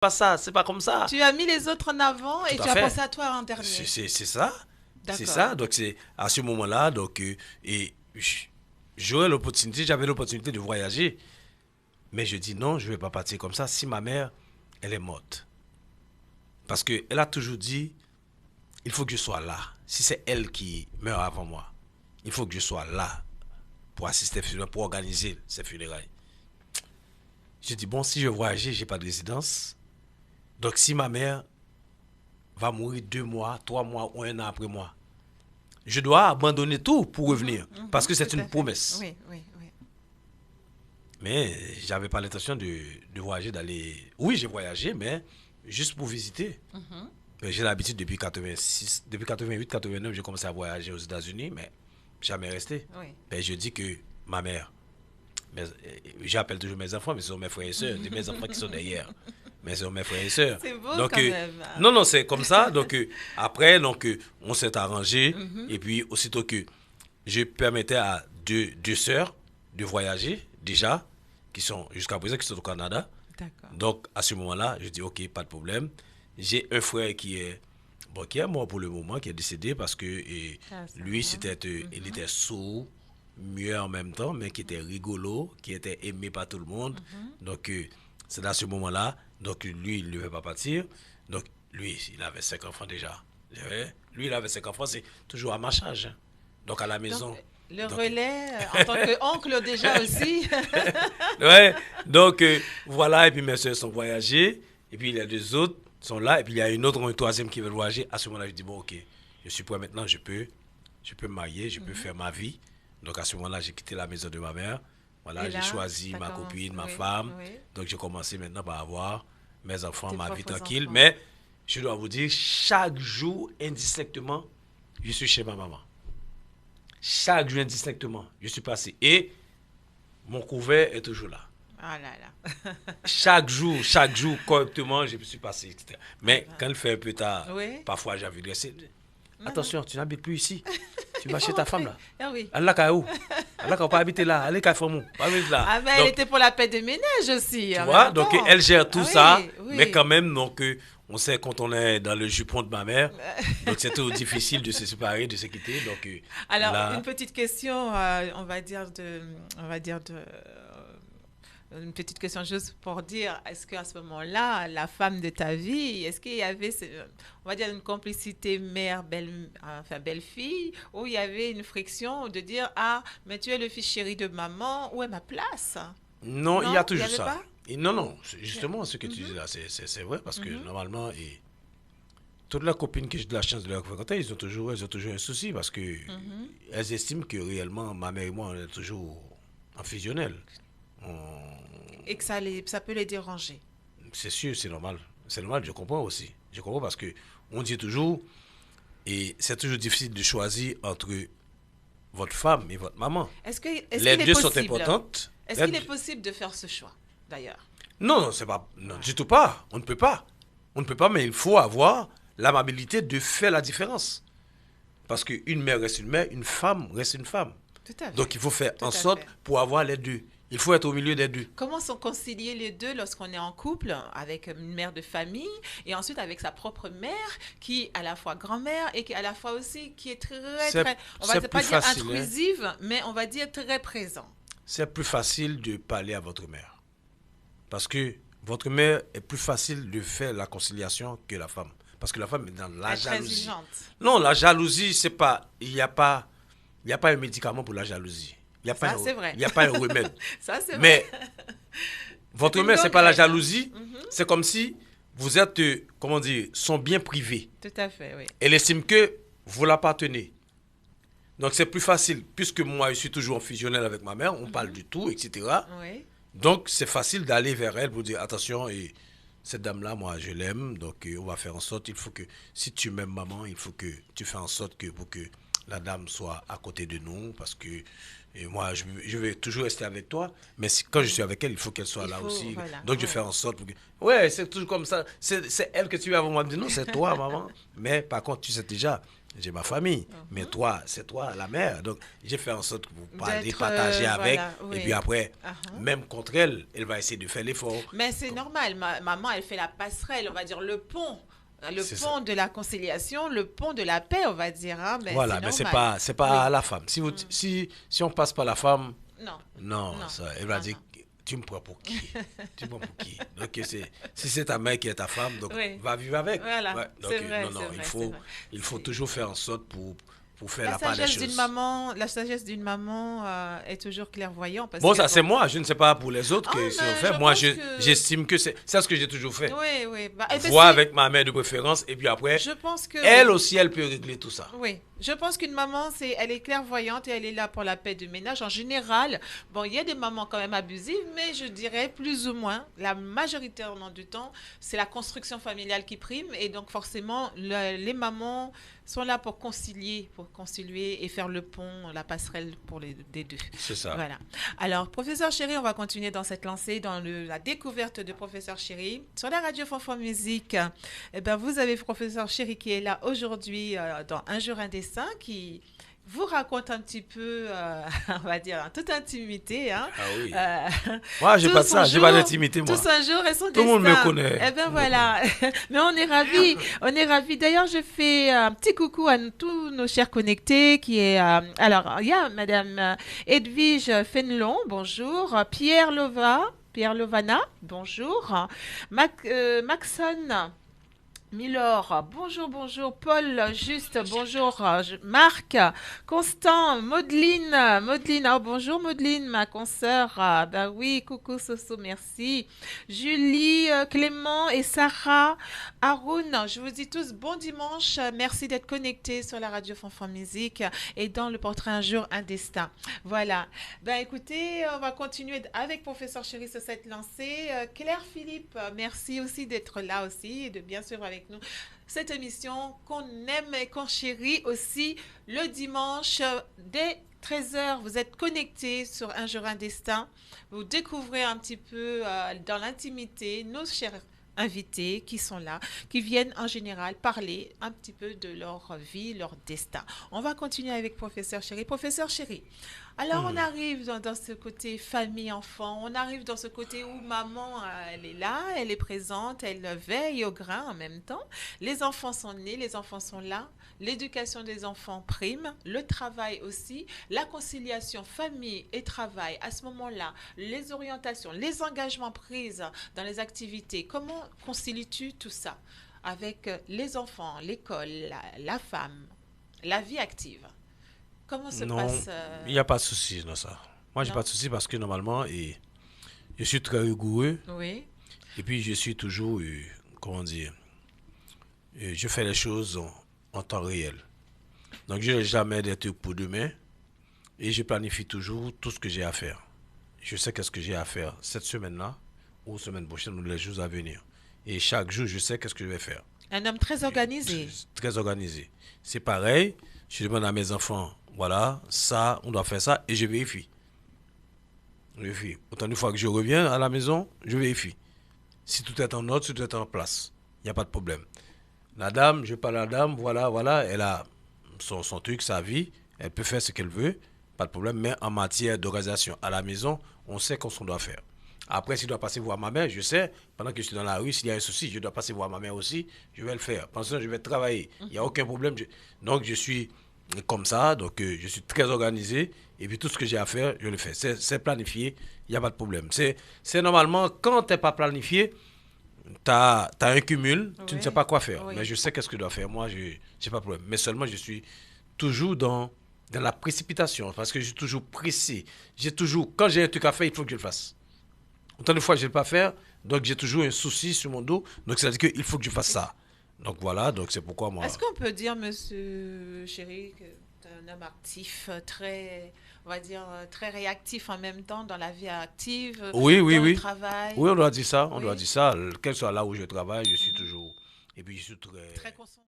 pas ça, c'est pas comme ça. Tu as mis les autres en avant et Tout à tu as fait. pensé à toi en dernier. C'est ça. C'est D'accord. ça. Donc, c'est à ce moment-là, donc, et j'aurais l'opportunité, j'avais l'opportunité de voyager. Mais je dis non, je ne vais pas partir comme ça si ma mère, elle est morte. Parce qu'elle a toujours dit, il faut que je sois là. Si c'est elle qui meurt avant moi, il faut que je sois là pour assister, pour organiser ces funérailles. Je dis, bon, si je voyage, je n'ai pas de résidence. Donc, si ma mère va mourir 2 mois, 3 mois ou un an après moi, je dois abandonner tout pour revenir. Parce que c'est Tout une à fait. promesse. Oui, oui, oui. Mais j'avais pas l'intention de voyager, d'aller. Oui, j'ai voyagé, mais juste pour visiter. Mais j'ai l'habitude depuis 86, depuis 88, 89, j'ai commencé à voyager aux États-Unis, mais jamais resté. Oui. Ben, je dis que ma mère, j'appelle toujours mes enfants, mais ce sont mes frères et sœurs, mes enfants qui sont derrière. Mais ce sont mes frères et sœurs. C'est beau Donc, quand même. non, non, c'est comme ça. Donc, après, donc, on s'est arrangé. Et puis, aussitôt que je permettais à deux sœurs de voyager, déjà, qui sont jusqu'à présent, qui sont au Canada. D'accord. Donc, à ce moment-là, je dis, OK, pas de problème. J'ai un frère qui est mort pour le moment, qui est décédé parce que Ah, ça lui, va. il était sourd, muet en même temps, mais qui était rigolo, qui était aimé par tout le monde. Donc, c'est à ce moment-là. Donc, lui, il ne devait pas partir. Donc, lui, il avait 5 enfants déjà. Lui, il avait 5 enfants, c'est toujours à ma charge, hein. Donc, à la Donc, maison. le Donc, relais, en tant qu'oncle déjà aussi. ouais, donc voilà, et puis mes soeurs sont voyagées, et puis il y a deux autres sont là, et puis il y a un troisième qui veut voyager. À ce moment-là, je dis, bon, ok, je suis prêt maintenant, je peux me marier, je peux faire ma vie. Donc à ce moment-là, j'ai quitté la maison de ma mère. Voilà, Et j'ai là, choisi t'as ma commencé. copine, ma Oui, femme. oui. Donc j'ai commencé maintenant par avoir mes enfants, Tes ma vie propres tranquille. enfants. Mais je dois vous dire, chaque jour, indistinctement, je suis chez ma maman. Chaque jour, indistinctement, je suis passé. Et mon couvert est toujours là. Ah là là. Chaque jour, correctement, je me suis passé, etc. Mais Ah quand il fait un peu tard, ben. Oui. parfois j'ai envie de rester. Non, non. Attention, tu n'habites plus ici. Tu Il vas faut chez ta femme rentrer. là. Ah oui. Elle là, où? Elle là, pas habiter là. Elle est qu'à Famou. Pas habiter là. Ah mais elle Donc, était pour la paix de ménage aussi, tu en vois, même donc temps. elle gère tout Ah ça. oui, oui. Mais quand même, donc, on sait quand on est dans le jupon de ma mère. Donc, c'est toujours difficile de se séparer, de se quitter. Donc, Alors, une là, petite question, on va dire une petite question juste pour dire, est-ce qu'à ce moment-là, la femme de ta vie, est-ce qu'il y avait, on va dire, une complicité mère, enfin belle-fille, où il y avait une friction de dire, ah, mais tu es le fils chéri de maman, où est ma place? non, il y Non, a il n'y toujours avait ça. pas? Et non, non, justement, ce que tu dis là, c'est vrai parce que normalement, toutes les copines que j'ai de la chance de leur fréquenter, elles ont toujours un souci parce que elles estiment que réellement, ma mère et moi, on est toujours en fusionnel. Et que ça peut les déranger. C'est sûr, c'est normal. C'est normal, je comprends aussi. Je comprends parce que on dit toujours, et c'est toujours difficile de choisir entre votre femme et votre maman. Est-ce Les qu'il est deux sont possible? importantes. Est-ce qu'il est possible de faire ce choix, d'ailleurs? Non, non, c'est pas. Non, du tout pas. On ne peut pas. On ne peut pas, mais il faut avoir l'amabilité de faire la différence. Parce qu'une mère reste une mère, une femme reste une femme. Tout à fait. Donc il faut faire Tout en à sorte fait. pour avoir les deux. Il faut être au milieu des deux. Comment sont concilier les deux lorsqu'on est en couple avec une mère de famille et ensuite avec sa propre mère qui est à la fois grand-mère et qui est à la fois aussi qui est on va C'est pas plus dire facile, hein. intrusive, mais on va dire très présent. C'est plus facile de parler à votre mère. Parce que votre mère est plus facile de faire la conciliation que la femme. Parce que la femme est dans la Être jalousie. exigeante. Non, la jalousie, c'est pas. Il y a pas un médicament pour la jalousie. Il n'y a, pas Ça, c'est vrai. il y a pas un remède. Ça, c'est vrai. Mais votre une mère, c'est pas la gangrène. jalousie. C'est comme si vous êtes, comment dire, son bien privé. Tout à fait, oui. Elle estime que vous l'appartenez. Donc c'est plus facile, puisque moi je suis toujours en fusionnel avec ma mère, on parle du tout, etc. Oui. Donc c'est facile d'aller vers elle pour dire attention, et cette dame-là, moi je l'aime, donc on va faire en sorte, il faut que, si tu m'aimes maman, il faut que tu fasses en sorte que pour que la dame soit à côté de nous, parce que moi je vais toujours rester avec toi, mais quand je suis avec elle, il faut qu'elle soit Il là faut, aussi. voilà, Donc je ouais. fais en sorte pour que... Ouais, c'est toujours comme ça, c'est elle que tu veux avant moi, me dire non, c'est toi maman. Mais par contre, tu sais déjà, j'ai ma famille. Mais toi, c'est toi la mère. Donc, j'ai fait en sorte que vous parlez, partager avec. Voilà, oui. Et puis après, même contre elle, elle va essayer de faire l'effort. Mais c'est normal. Maman, elle fait la passerelle, on va dire le pont. Le C'est pont de la conciliation, le pont de la paix, on va dire. Hein, mais Voilà, mais c'est pas la femme. Si on passe par la femme, Non. non, Non. ça, elle va Non, dire, non. tu me prends pour qui? Tu me prends pour qui? Donc, si c'est ta mère qui est ta femme, donc Oui. va vivre avec. Voilà, Ouais, donc, c'est vrai, non, non, c'est vrai, c'est vrai. il faut C'est- toujours faire en sorte pour faire La la part des sagesse d'une choses. maman, la sagesse d'une maman est toujours clairvoyante parce Bon, que ça, c'est moi. Je ne sais pas pour les autres Ah, que c'est mais fait. je Moi, pense que- j'estime que c'est ce que j'ai toujours fait. Oui, oui. Bah, eh ben, Voir c'est- avec ma mère de préférence, et puis après, Je pense que elle aussi, elle peut régler tout ça. oui, je pense qu'une maman, elle est clairvoyante et elle est là pour la paix du ménage. En général, bon, il y a des mamans quand même abusives, mais je dirais plus ou moins, la majorité du temps, c'est la construction familiale qui prime et donc forcément, les mamans sont là pour concilier et faire le pont, la passerelle pour des deux. C'est ça. Voilà. Alors, professeur Chéri, on va continuer dans cette lancée, dans la découverte de professeur Chéri. Sur la radio Fanfan Musique, eh ben, vous avez professeur Chéri qui est là aujourd'hui dans Un jour un dessin, qui vous raconte un petit peu, on va dire, en toute intimité. Hein, Ah oui. euh, Moi, j'ai tout pas de son ça. J'ai jour, pas d'intimité, moi. Tout un jour et son Tout le monde destin. me connaît. Eh bien voilà. Mais on est ravis. On est ravis. D'ailleurs, je fais un petit coucou à tous nos chers connectés qui est. Alors, il y a Madame Edwige Fenelon, bonjour. Pierre Lovana, bonjour. Maxon. Milor, bonjour, bonjour. Paul, juste, bonjour. Marc, Constant, Maudeline, oh, bonjour Maudeline, ma consoeur. Ben oui, coucou Soso, merci. Julie, Clément et Sarah, Haroun, je vous dis tous bon dimanche. Merci d'être connectés sur la radio Fanfan Musique et dans le portrait Un jour, un destin. Voilà. Ben écoutez, on va continuer avec professeur Chéri sur cette lancée. Claire Philippe, merci aussi d'être là aussi et de bien suivre avec nous cette émission qu'on aime et qu'on chérit aussi le dimanche dès 13h. Vous êtes connectés sur Un jour un destin. Vous découvrez un petit peu dans l'intimité nos chers invités qui sont là, qui viennent en général parler un petit peu de leur vie, leur destin. On va continuer avec professeur Chéri. Professeur Chéri, alors on arrive dans ce côté famille-enfant, on arrive dans ce côté où maman, elle est là, elle est présente, elle veille au grain en même temps. Les enfants sont nés, les enfants sont là. L'éducation des enfants prime, le travail aussi, la conciliation famille et travail. À ce moment-là, les orientations, les engagements pris dans les activités, comment concilies-tu tout ça avec les enfants, l'école, la femme, la vie active? Comment se Non, passe il n'y a pas de souci dans ça. Moi, j'ai Non? pas de souci parce que normalement, je suis très rigoureux Oui, et puis je suis toujours, comment dire, je fais les choses en temps réel. Donc, je n'ai jamais des trucs pour demain et je planifie toujours tout ce que j'ai à faire. Je sais qu'est-ce que j'ai à faire cette semaine-là ou semaine prochaine ou les jours à venir. Et chaque jour, je sais qu'est-ce que je vais faire. un homme très organisé. Très organisé. C'est pareil, je demande à mes enfants, voilà, ça, on doit faire ça, et je vérifie. Je vérifie. Autant une fois que je reviens à la maison, je vérifie. Si tout est en ordre, si tout est en place, il n'y a pas de problème. La dame, je parle à la dame, voilà, elle a son truc, sa vie, elle peut faire ce qu'elle veut, pas de problème, mais en matière d'organisation à la maison, on sait qu'on doit faire. Après, si je dois passer voir ma mère, je sais, pendant que je suis dans la rue, s'il y a un souci, je dois passer voir ma mère aussi, je vais le faire. Pendant ce temps, je vais travailler. Il n'y a aucun problème. Donc, je suis comme ça, donc je suis très organisé, et puis tout ce que j'ai à faire, je le fais. C'est planifié, il n'y a pas de problème. C'est normalement, quand tu n'es pas planifié, tu as un cumul, tu ne Oui, sais pas quoi faire. oui. Mais je sais qu'est-ce que je dois faire. Moi, je n'ai pas de problème. Mais seulement, je suis toujours dans la précipitation, parce que je suis toujours pressé. Quand j'ai un truc à faire, il faut que je le fasse. Autant de fois, je ne vais pas faire, donc j'ai toujours un souci sur mon dos. Donc, c'est-à-dire qu'il faut que je fasse ça. Donc, voilà, donc c'est pourquoi moi... Est-ce qu'on peut dire, monsieur Chéri, que tu es un homme actif, très, on va dire, très réactif en même temps dans la vie active, Oui, dans le oui. travail, Oui, on doit dire ça. On Oui. doit dire ça. Quel soit là où je travaille, je suis toujours... Et puis, je suis très... très concentré?